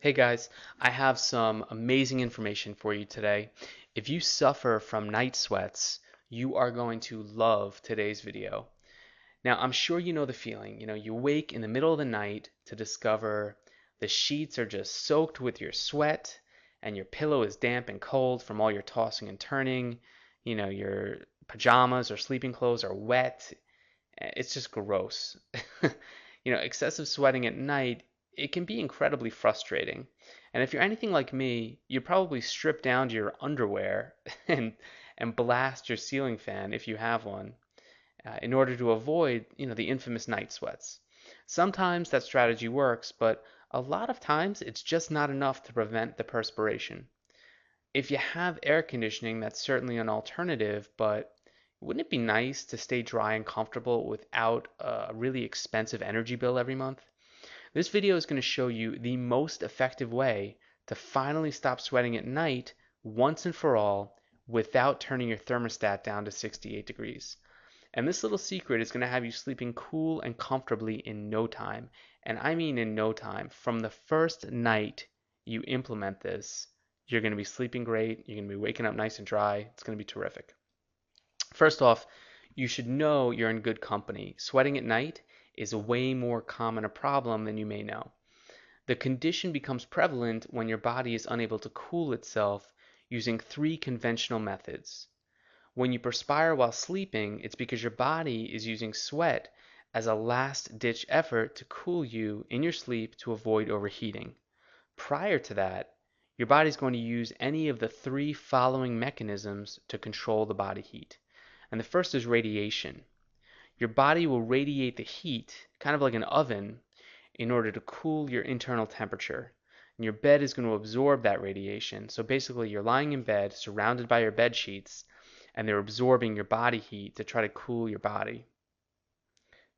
Hey guys, I have some amazing information for you today. If you suffer from night sweats, you are going to love today's video. Now, I'm sure you know the feeling. You wake in the middle of the night to discover the sheets are just soaked with your sweat and your pillow is damp and cold from all your tossing and turning. Your pajamas or sleeping clothes are wet. It's just gross. Excessive sweating at night, it can be incredibly frustrating. And if you're anything like me, you probably strip down to your underwear and blast your ceiling fan if you have one, in order to avoid, the infamous night sweats. Sometimes that strategy works, but a lot of times it's just not enough to prevent the perspiration. If you have air conditioning, that's certainly an alternative, but wouldn't it be nice to stay dry and comfortable without a really expensive energy bill every month? This video is going to show you the most effective way to finally stop sweating at night once and for all without turning your thermostat down to 68 degrees. And this little secret is going to have you sleeping cool and comfortably in no time. And I mean in no time. From the first night you implement this, you're going to be sleeping great. You're going to be waking up nice and dry. It's going to be terrific. First off, you should know you're in good company. Sweating at night is a way more common a problem than you may know. The condition becomes prevalent when your body is unable to cool itself using three conventional methods. When you perspire while sleeping, it's because your body is using sweat as a last-ditch effort to cool you in your sleep to avoid overheating. Prior to that, your body is going to use any of the three following mechanisms to control the body heat. And the first is radiation. Your body will radiate the heat, kind of like an oven, in order to cool your internal temperature. And your bed is going to absorb that radiation. So basically, you're lying in bed, surrounded by your bed sheets, and they're absorbing your body heat to try to cool your body,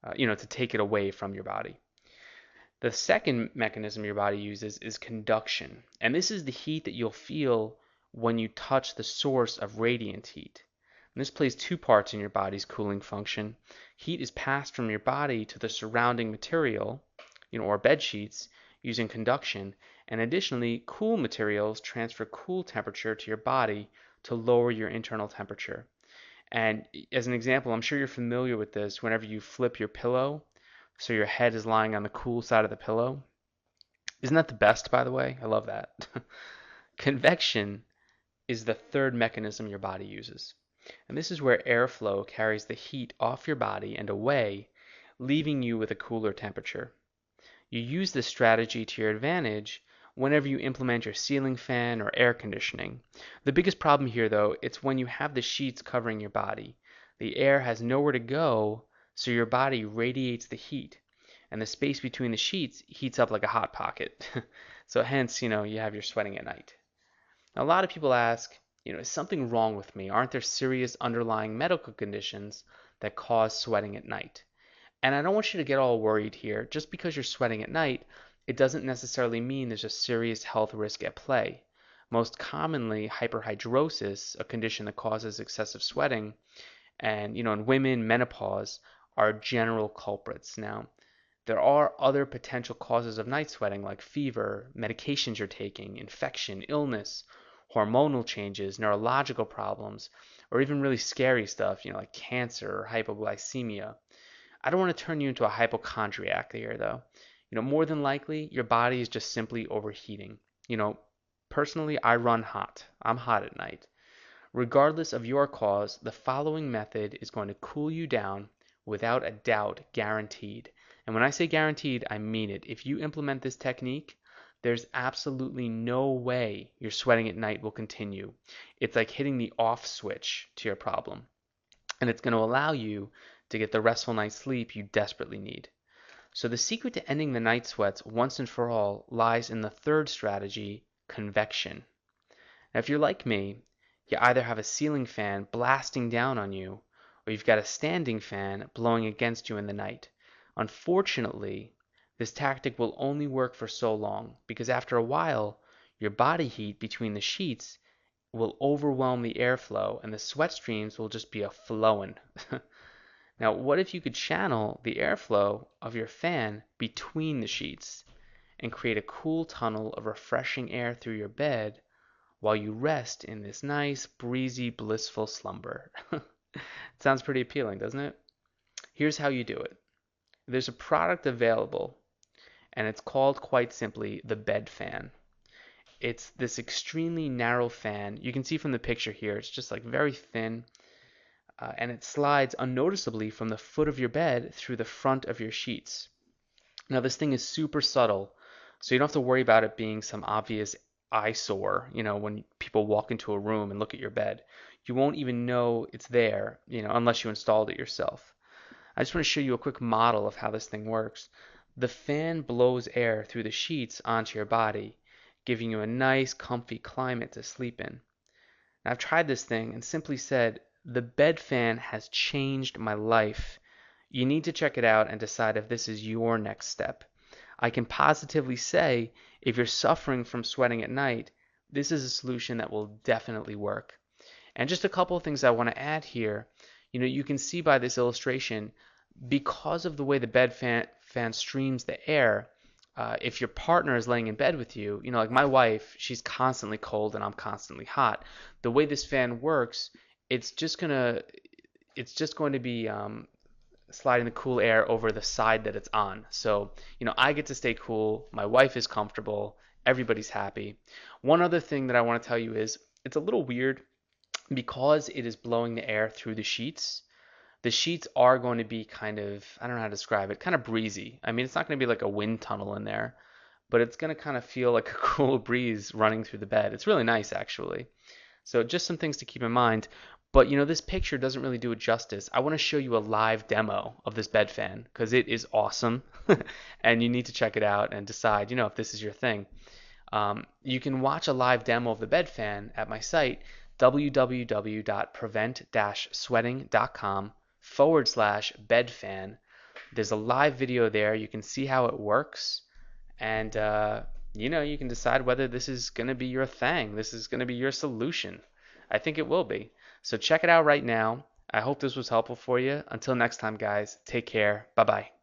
to take it away from your body. The second mechanism your body uses is conduction. And this is the heat that you'll feel when you touch the source of radiant heat. And this plays two parts in your body's cooling function. Heat is passed from your body to the surrounding material, or bed sheets, using conduction. And additionally, cool materials transfer cool temperature to your body to lower your internal temperature. And as an example, I'm sure you're familiar with this whenever you flip your pillow so your head is lying on the cool side of the pillow. Isn't that the best, by the way? I love that. Convection is the third mechanism your body uses. And this is where airflow carries the heat off your body and away, leaving you with a cooler temperature. You use this strategy to your advantage whenever you implement your ceiling fan or air conditioning. The biggest problem here, though, it's when you have the sheets covering your body. The air has nowhere to go, so your body radiates the heat, and the space between the sheets heats up like a hot pocket. So hence, you have your sweating at night. Now, a lot of people ask, is something wrong with me? Aren't there serious underlying medical conditions that cause sweating at night? And I don't want you to get all worried here. Just because you're sweating at night, it doesn't necessarily mean there's a serious health risk at play. Most commonly, hyperhidrosis, a condition that causes excessive sweating, and in women, menopause are general culprits. Now, there are other potential causes of night sweating like fever, medications you're taking, infection, illness, hormonal changes, neurological problems, or even really scary stuff, like cancer or hypoglycemia. I don't want to turn you into a hypochondriac here, though. More than likely, your body is just simply overheating. You know, Personally, I run hot. I'm hot at night. Regardless of your cause, the following method is going to cool you down without a doubt, guaranteed. And when I say guaranteed, I mean it. If you implement this technique, there's absolutely no way your sweating at night will continue. It's like hitting the off switch to your problem, and it's going to allow you to get the restful night's sleep you desperately need. So the secret to ending the night sweats once and for all lies in the third strategy, convection. Now, if you're like me, you either have a ceiling fan blasting down on you, or you've got a standing fan blowing against you in the night. Unfortunately, this tactic will only work for so long, because after a while, your body heat between the sheets will overwhelm the airflow and the sweat streams will just be a flowing. Now, what if you could channel the airflow of your fan between the sheets? and create a cool tunnel of refreshing air through your bed while you rest in this nice, breezy, blissful slumber. Sounds pretty appealing, doesn't it? Here's how you do it. There's a product available, and it's called quite simply the bed fan. It's this extremely narrow fan. You can see from the picture here, it's just like very thin, and it slides unnoticeably from the foot of your bed through the front of your sheets. Now, this thing is super subtle, so you don't have to worry about it being some obvious eyesore, when people walk into a room and look at your bed. You won't even know it's there, unless you installed it yourself. I just want to show you a quick model of how this thing works. The fan blows air through the sheets onto your body, giving you a nice, comfy climate to sleep in. Now, I've tried this thing and simply said, the bed fan has changed my life. You need to check it out and decide if this is your next step. I can positively say, if you're suffering from sweating at night, this is a solution that will definitely work. And just a couple of things I want to add here. You can see by this illustration, because of the way the bed fan streams the air, if your partner is laying in bed with you, like my wife, she's constantly cold and I'm constantly hot. The way this fan works, it's just going to be sliding the cool air over the side that it's on. So, I get to stay cool, my wife is comfortable, everybody's happy. One other thing that I want to tell you is, it's a little weird because it is blowing the air through the sheets. The sheets are going to be kind of, I don't know how to describe it, kind of breezy. I mean, it's not going to be like a wind tunnel in there, but it's going to kind of feel like a cool breeze running through the bed. It's really nice, actually. So just some things to keep in mind. But this picture doesn't really do it justice. I want to show you a live demo of this bed fan because it is awesome, and you need to check it out and decide, if this is your thing. You can watch a live demo of the bed fan at my site, www.prevent-sweating.com/bedfan. There's a live video there. You can see how it works, and you can decide whether this is going to be your thing. This is going to be your solution. I think it will be. So check it out right now. I hope this was helpful for you. Until next time, guys, take care. Bye-bye.